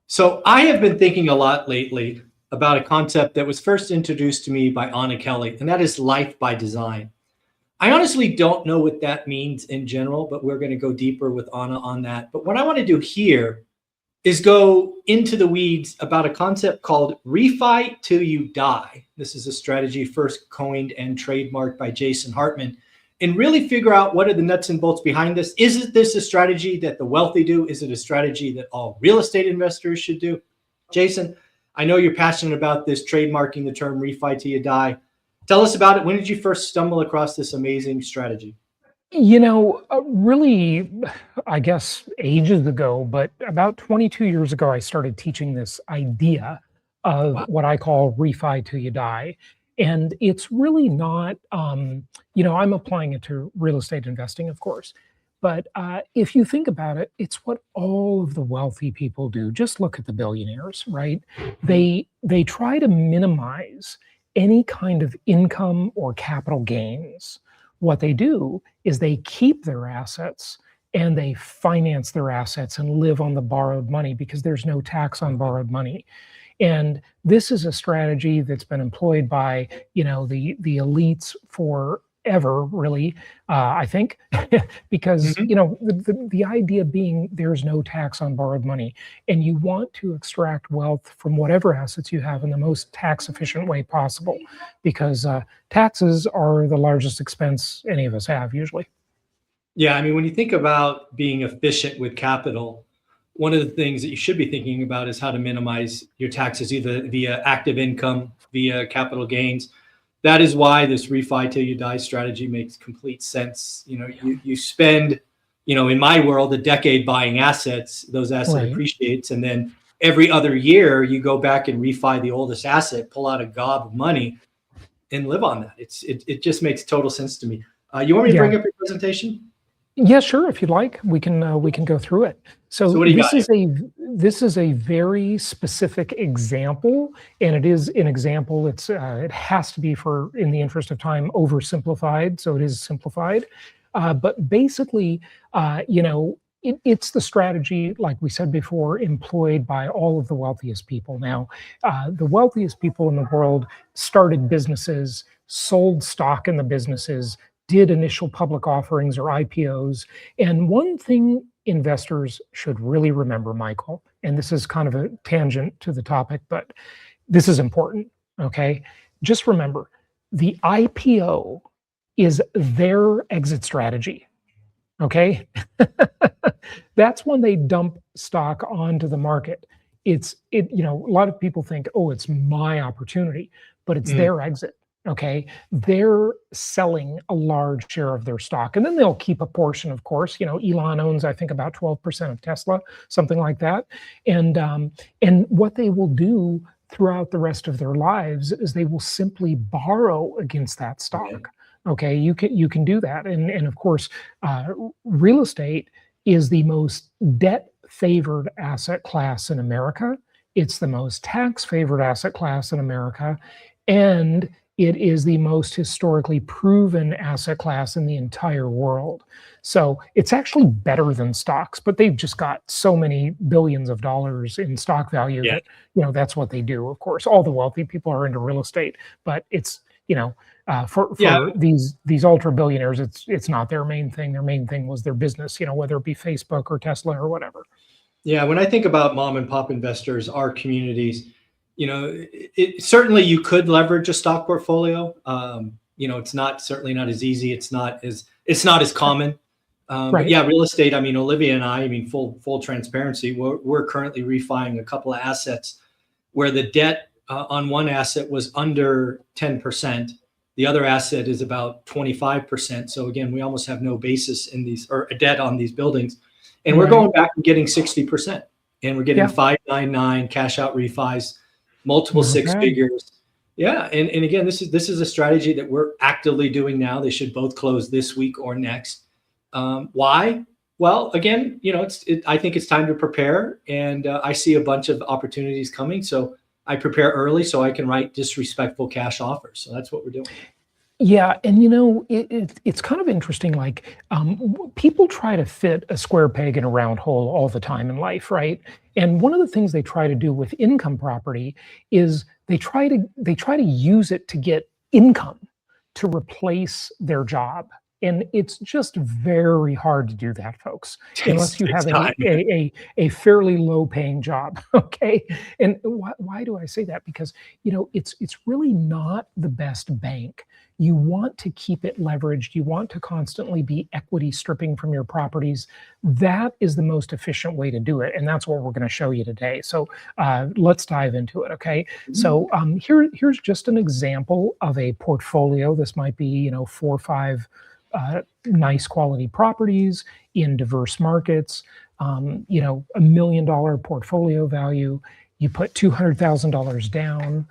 So I have been thinking a lot lately about a concept that was first introduced to me by Anna Kelly, and that is life by design. I honestly don't know what that means in general, but we're going to go deeper with Anna on that. But what I want to do here is go into the weeds about a concept called Refi till you die. This is a strategy first coined and trademarked by Jason Hartman, and really figure out what are the nuts and bolts behind this. Is this a strategy that the wealthy do? Is it a strategy that all real estate investors should do? Jason, I know you're passionate about this, trademarking the term Refi till you die. Tell us about it. When did you first stumble across this amazing strategy? Really, I guess ages ago, but about 22 years ago, I started teaching this idea of Wow. what I call refi till you die. And it's really not, I'm applying it to real estate investing, of course. But if you think about it, it's what all of the wealthy people do. Just look at the billionaires, right? They try to minimize any kind of income or capital gains. What they do is they keep their assets and they finance their assets and live on the borrowed money because there's no tax on borrowed money. And this is a strategy that's been employed by, the elites forever, really, I think, because, the idea being there's no tax on borrowed money and you want to extract wealth from whatever assets you have in the most tax efficient way possible, because taxes are the largest expense any of us have usually. Yeah, I mean, when you think about being efficient with capital, one of the things that you should be thinking about is how to minimize your taxes, either via active income, via capital gains. That is why this refi till you die strategy makes complete sense. You spend, in my world, a decade buying assets, those assets Right. appreciates. And then every other year you go back and refi the oldest asset, pull out a gob of money and live on that. It just makes total sense to me. You want me to Yeah. bring up your presentation? Yeah, sure. If you'd like, we can go through it. So what do you this got is a very specific example, and it is an example. It has to be, for in the interest of time, oversimplified. So it is simplified, but basically, it's the strategy, like we said before, employed by all of the wealthiest people. Now, the wealthiest people in the world started businesses, sold stock in the businesses, did initial public offerings or IPOs. And one thing investors should really remember, Michael, and this is kind of a tangent to the topic, but this is important, okay? Just remember, the IPO is their exit strategy, okay? That's when they dump stock onto the market. A lot of people think, oh, it's my opportunity, but it's their exit. Okay, they're selling a large share of their stock, and then they'll keep a portion, of course. Elon owns, I think, about 12% of Tesla, something like that. And what they will do throughout the rest of their lives is they will simply borrow against that stock. Okay, you can do that, and of course, real estate is the most debt favored asset class in America. It's the most tax favored asset class in America, and it is the most historically proven asset class in the entire world. So it's actually better than stocks, but they've just got so many billions of dollars in stock value that, that's what they do. Of course, all the wealthy people are into real estate, but it's, for these ultra billionaires, it's not their main thing. Their main thing was their business, whether it be Facebook or Tesla or whatever. Yeah, when I think about mom and pop investors, our communities, certainly you could leverage a stock portfolio. It's certainly not as easy. It's not as common. Right. But yeah, real estate. I mean, Olivia and I mean, full transparency. We're currently refining a couple of assets where the debt on one asset was under 10%. The other asset is about 25%. So again, we almost have no basis in these, or a debt on these buildings, and we're going back and getting 60%, and we're getting 599 cash out refis. Multiple six figures. Yeah. And again, this is a strategy that we're actively doing now. They should both close this week or next. Why? Well, again, I think it's time to prepare, and I see a bunch of opportunities coming. So I prepare early so I can write disrespectful cash offers. So that's what we're doing. Yeah, and you know, it's kind of interesting. Like, people try to fit a square peg in a round hole all the time in life, right? And one of the things they try to do with income property is they try to use it to get income to replace their job. And it's just very hard to do that, folks, unless you Takes have time. a fairly low paying job. Okay. And why do I say that? Because, you know, it's really not the best bank. You want to keep it leveraged. You want to constantly be equity stripping from your properties. That is the most efficient way to do it. And that's what we're going to show you today. So let's dive into it. Okay. So here's just an example of a portfolio. This might be, you know, 4 or 5 nice quality properties in diverse markets. You know, $1 million portfolio value. You put $200,000 down.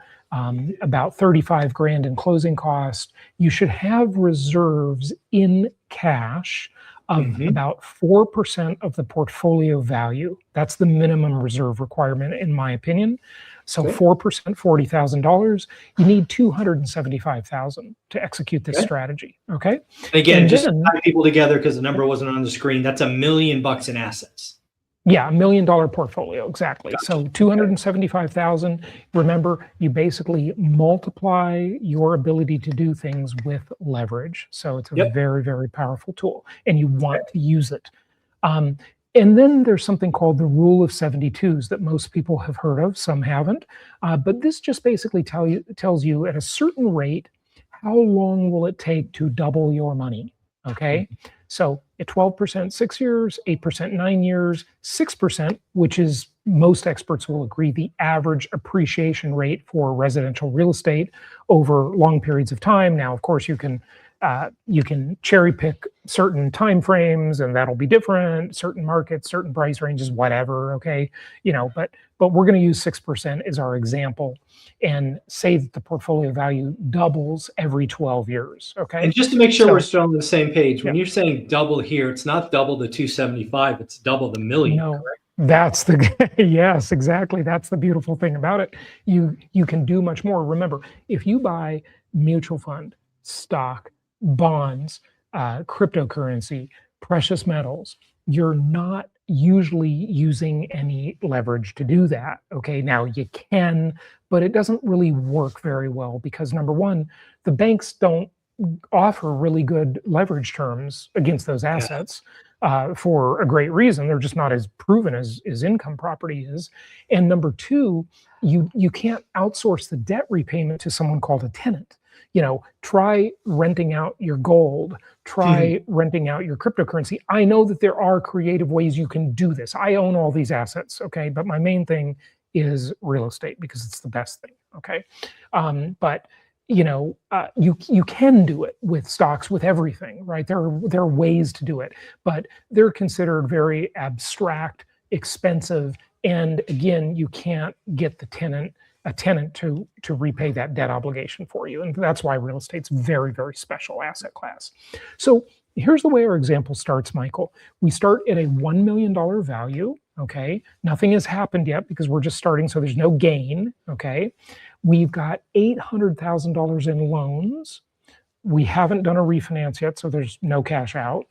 About 35 grand in closing cost. You should have reserves in cash of about 4% of the portfolio value. That's the minimum reserve requirement, in my opinion. So Okay. 4%, $40,000. You need 275,000 to execute this Okay. strategy. Okay. And again, And just to then, tie people together because the number wasn't on the screen. That's $1 million in assets. yeah, $1 million portfolio, exactly. Gotcha. So 275,000. Remember, you basically multiply your ability to do things with leverage. So it's a Yep. very, very powerful tool, and you want to use it. And then there's something called the rule of 72s that most people have heard of, some haven't. But this just basically tells you at a certain rate, how long will it take to double your money? Okay. So at 12%, 6 years, 8%, 9 years, 6%, which is, most experts will agree, the average appreciation rate for residential real estate over long periods of time. Now, of course, you can cherry pick certain time frames, and that'll be different. Certain markets, certain price ranges, whatever. Okay, you know, but we're going to use 6% as our example, and say that the portfolio value doubles every 12 years. Okay, And just to make sure So- we're still on the same page, when Yeah. you're saying double here, it's not double the 275, it's double the million. No, that's the yes, exactly. That's the beautiful thing about it. You can do much more. Remember, if you buy mutual fund, stock, bonds, cryptocurrency, precious metals, you're not usually using any leverage to do that. Okay, now you can, but it doesn't really work very well because, number one, the banks don't offer really good leverage terms against those assets. For a great reason. They're just not as proven as income property is. And number two, you can't outsource the debt repayment to someone called a tenant. You know, try renting out your gold, try renting out your cryptocurrency. I know that there are creative ways you can do this. I own all these assets, okay? But my main thing is real estate because it's the best thing, okay? But you know, you can do it with stocks, with everything, right? There are ways to do it, but they're considered very abstract, expensive, and again, you can't get a tenant to repay that debt obligation for you, and that's why real estate's very, very special asset class. So here's the way our example starts, Michael. We start at a $1 million value. Okay, nothing has happened yet because we're just starting, so there's no gain. Okay. We've got $800,000 in loans. We haven't done a refinance yet, so there's no cash out.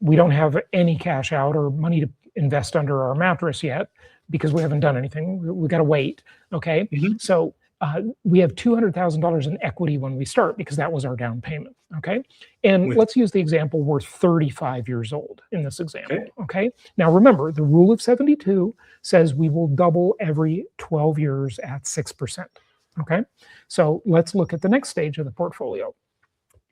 We don't have any cash out or money to invest under our mattress yet because we haven't done anything. We got to wait. Okay. So we have $200,000 in equity when we start because that was our down payment. Okay. And let's use the example, we're 35 years old in this example. Okay. Now remember, the rule of 72 says we will double every 12 years at 6%. Okay. So let's look at the next stage of the portfolio.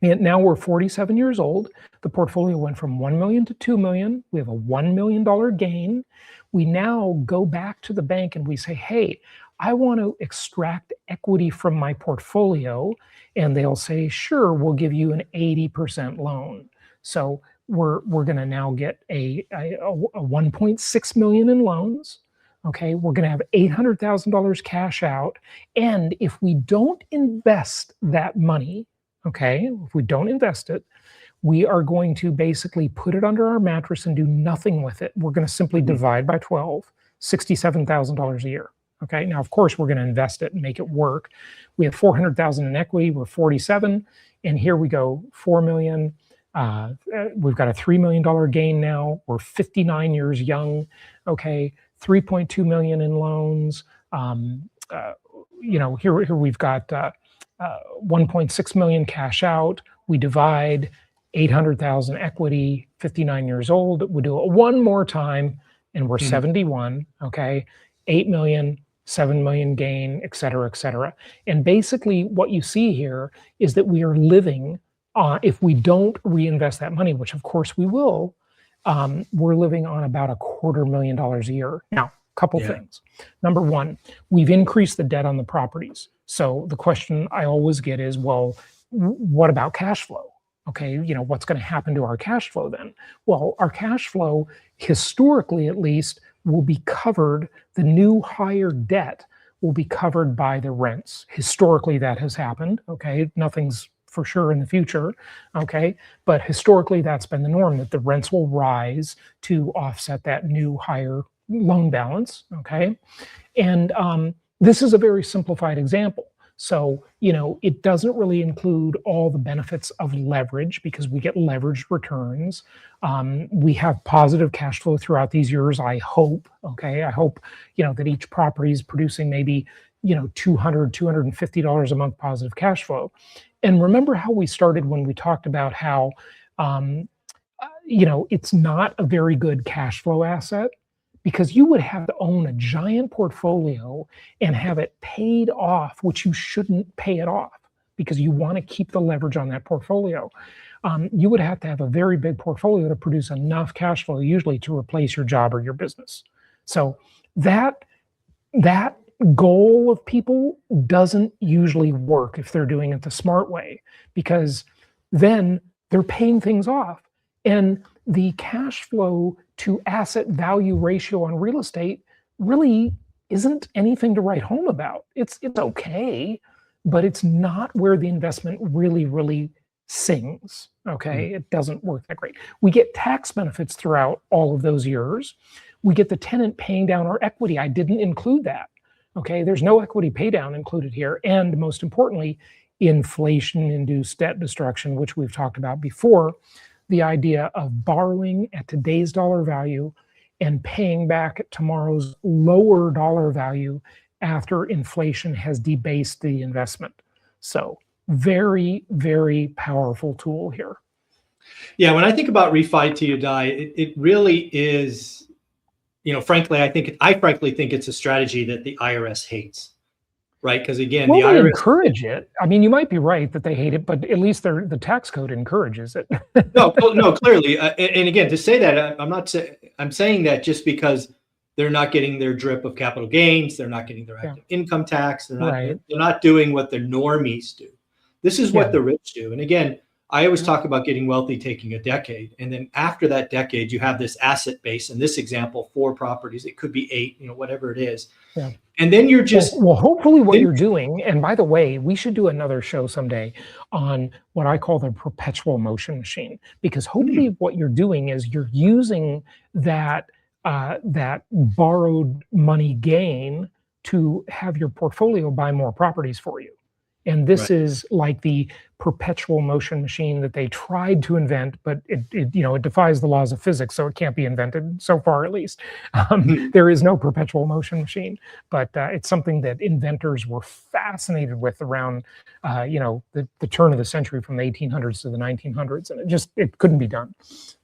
And now we're 47 years old. The portfolio went from 1 million to 2 million. We have a $1 million gain. We now go back to the bank and we say, hey, I want to extract equity from my portfolio. And they'll say, sure, we'll give you an 80% loan. So we're going to now get a 1.6 million in loans. Okay, we're going to have $800,000 cash out. And if we don't invest that money, okay, if we don't invest it, we are going to basically put it under our mattress and do nothing with it. We're going to simply divide by 12, $67,000 a year. Okay, now of course we're going to invest it and make it work. We have 400,000 in equity. We're 47. And here we go, 4 million. We've got a $3 million gain now. We're 59 years young. Okay, 3.2 million in loans. Here we've got 1.6 million cash out. We divide 800,000 equity, 59 years old. We do it one more time and we're 71, okay? 8 million, 7 million gain, et cetera, et cetera. And basically what you see here is that we are living, if we don't reinvest that money, which of course we will, we're living on about $250,000 a year. Now, couple things. Number one, we've increased the debt on the properties. So the question I always get is, well, what about cash flow? Okay, what's going to happen to our cash flow then? Well, our cash flow, historically at least, will be covered, the new higher debt will be covered by the rents. Historically, that has happened, okay? Nothing's for sure in the future, okay? But historically, that's been the norm, that the rents will rise to offset that new higher loan balance, okay? And this is a very simplified example. So, it doesn't really include all the benefits of leverage because we get leveraged returns. We have positive cash flow throughout these years, I hope, okay? I hope, that each property is producing maybe, $200, $250 a month positive cash flow. And remember how we started when we talked about how, it's not a very good cash flow asset? Because you would have to own a giant portfolio and have it paid off, which you shouldn't pay it off because you want to keep the leverage on that portfolio. You would have to have a very big portfolio to produce enough cash flow, usually to replace your job or your business. So that goal of people doesn't usually work if they're doing it the smart way, because then they're paying things off. And the cash flow to asset value ratio on real estate really isn't anything to write home about. It's okay, but it's not where the investment really sings, okay? It doesn't work that great. We get tax benefits throughout all of those years. We get the tenant paying down our equity. I didn't include that, okay? There's no equity pay down included here. And most importantly, inflation-induced debt destruction, which we've talked about before. The idea of borrowing at today's dollar value and paying back at tomorrow's lower dollar value after inflation has debased the investment. So very, very powerful tool here. Yeah, when I think about refi till you die, it really is, frankly, I frankly think it's a strategy that the IRS hates. Right, because again, well, the IRS encourage it. I mean, you might be right that they hate it, but at least the tax code encourages it. no, clearly, and again, to say that, I'm saying that just because they're not getting their drip of capital gains, they're not getting their active income tax, they're not doing what the normies do. This is what the rich do. And again, I always talk about getting wealthy taking a decade, and then after that decade, you have this asset base. In this example, 4 properties. It could be 8, whatever it is. Yeah. And then you're just well, hopefully what you're doing, and by the way, we should do another show someday on what I call the perpetual motion machine, because hopefully what you're doing is you're using that borrowed money gain to have your portfolio buy more properties for you. And this is like the perpetual motion machine that they tried to invent, but it defies the laws of physics, so it can't be invented, so far at least. There is no perpetual motion machine, but it's something that inventors were fascinated with around, the turn of the century, from the 1800s to the 1900s, and it couldn't be done.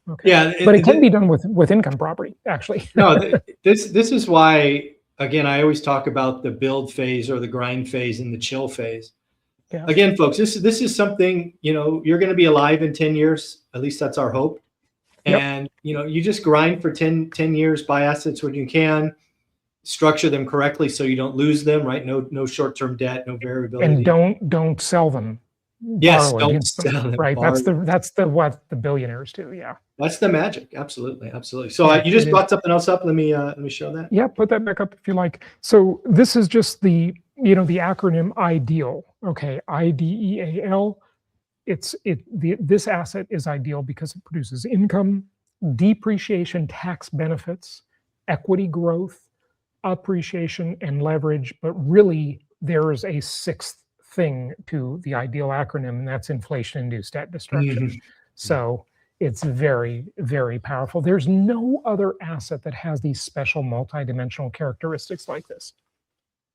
Okay. Yeah, but it can be done with income property, actually. No, this is why, again, I always talk about the build phase or the grind phase and the chill phase. Yeah. Again, folks, this is something, you're going to be alive in 10 years. At least that's our hope. And, you just grind for 10 years, buy assets when you can, structure them correctly so you don't lose them, right? No short-term debt, no variability. And don't sell them. Yes, don't sell them. Right. That's what the billionaires do. Yeah. That's the magic. Absolutely. So you just brought something else up. Let me show that. Yeah, put that back up if you like. So this is just the acronym IDEAL. Okay, IDEAL. This asset is ideal because it produces income, depreciation, tax benefits, equity growth, appreciation, and leverage. But really, there is a 6th thing to the ideal acronym, and that's inflation-induced debt destruction. Mhm. So it's very, very powerful. There's no other asset that has these special multidimensional characteristics like this.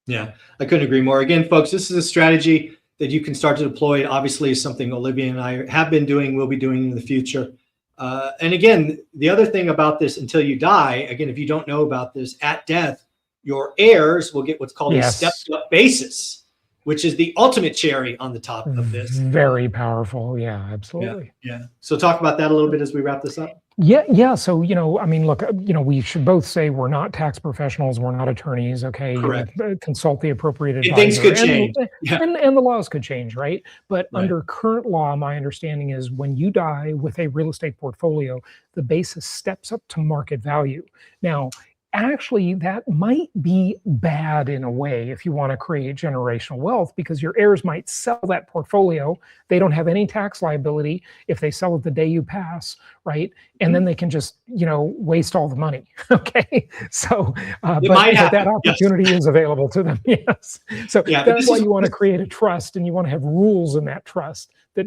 Yeah, I couldn't agree more. Again, folks, this is a strategy that you can start to deploy. It obviously is something Olivia and I have been doing, will be doing in the future. And again, the other thing about this, until you die, again, if you don't know about this, at death, your heirs will get what's called a stepped up basis, which is the ultimate cherry on the top of this. Very powerful. Yeah, absolutely. Yeah. So talk about that a little bit as we wrap this up. Yeah. So, I mean, look, we should both say we're not tax professionals. We're not attorneys. Okay. Correct. Consult the appropriate advisor. And things could change. And the laws could change, right? But under current law, my understanding is when you die with a real estate portfolio, the basis steps up to market value. Now, actually, that might be bad in a way if you want to create generational wealth, because your heirs might sell that portfolio. They don't have any tax liability if they sell it the day you pass, right? And then they can just, waste all the money. Okay. So, but that opportunity is available to them. Yes. So that's why you want to create a trust, and you want to have rules in that trust that,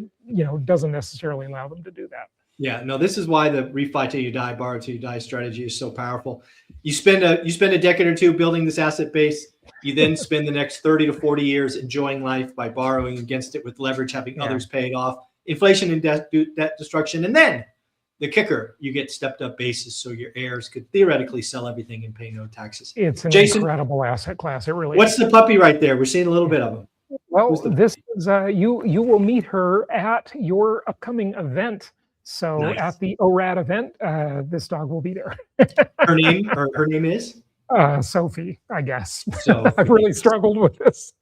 doesn't necessarily allow them to do that. Yeah, no, this is why the refi till you die, borrow till you die strategy is so powerful. You spend a decade or two building this asset base. You then spend the next 30 to 40 years enjoying life by borrowing against it with leverage, having others paid off, inflation and debt destruction. And then the kicker, you get stepped up basis, so your heirs could theoretically sell everything and pay no taxes. It's an incredible asset class. It really What's the puppy right there? We're seeing a little bit of him. Well, this is, you will meet her at your upcoming event. So at the ORAD event, this dog will be there. Her name is? Sophie, I guess. So I've really struggled with this.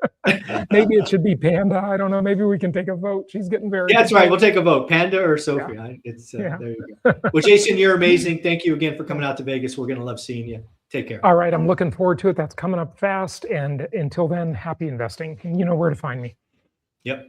Maybe it should be Panda. I don't know. Maybe we can take a vote. She's getting very. Yeah, that's right. We'll take a vote. Panda or Sophie. Yeah. There you go. Well, Jason, you're amazing. Thank you again for coming out to Vegas. We're going to love seeing you. Take care. All right. I'm looking forward to it. That's coming up fast. And until then, happy investing. You know where to find me. Yep.